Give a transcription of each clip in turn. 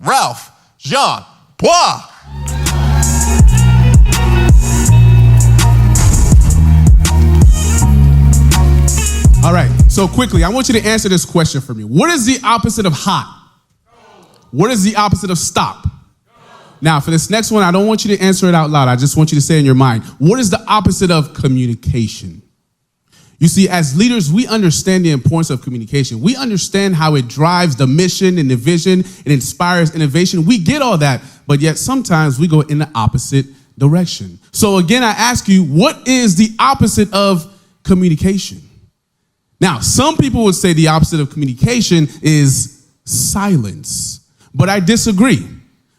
Ralph Jean Bois. All right, so quickly, I want you to answer this question for me. What is the opposite of hot? What is the opposite of stop? Now, for this next one, I don't want you to answer it out loud. I just want you to say in your mind, what is the opposite of communication? You see, as leaders, we understand the importance of communication. We understand how it drives the mission and the vision. It inspires innovation. We get all that, but yet sometimes we go in the opposite direction. So again, I ask you, what is the opposite of communication? Now, some people would say the opposite of communication is silence, but I disagree.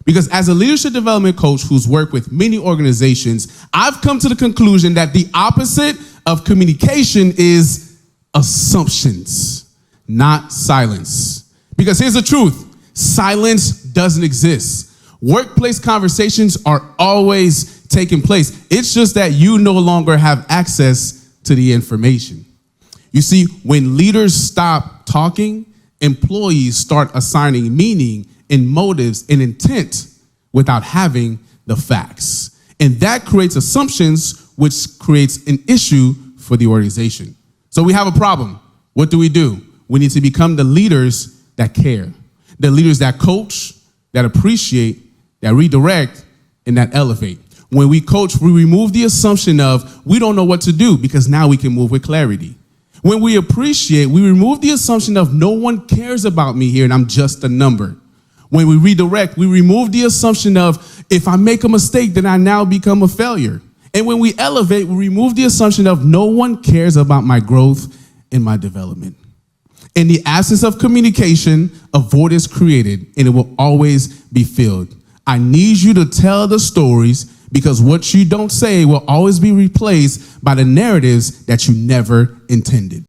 Because as a leadership development coach who's worked with many organizations, I've come to the conclusion that the opposite of communication is assumptions, not silence. Because here's the truth, silence doesn't exist. Workplace conversations are always taking place. It's just that you no longer have access to the information. You see, when leaders stop talking, employees start assigning meaning and motives and intent without having the facts. And that creates assumptions, which creates an issue for the organization. So we have a problem. What do? We need to become the leaders that care, the leaders that coach, that appreciate, that redirect, and that elevate. When we coach, we remove the assumption of we don't know what to do because now we can move with clarity. When we appreciate, we remove the assumption of no one cares about me here and I'm just a number. When we redirect, we remove the assumption of if I make a mistake, then I now become a failure. And when we elevate, we remove the assumption of no one cares about my growth and my development. In the absence of communication, a void is created and it will always be filled. I need you to tell the stories because what you don't say will always be replaced by the narratives that you never intended.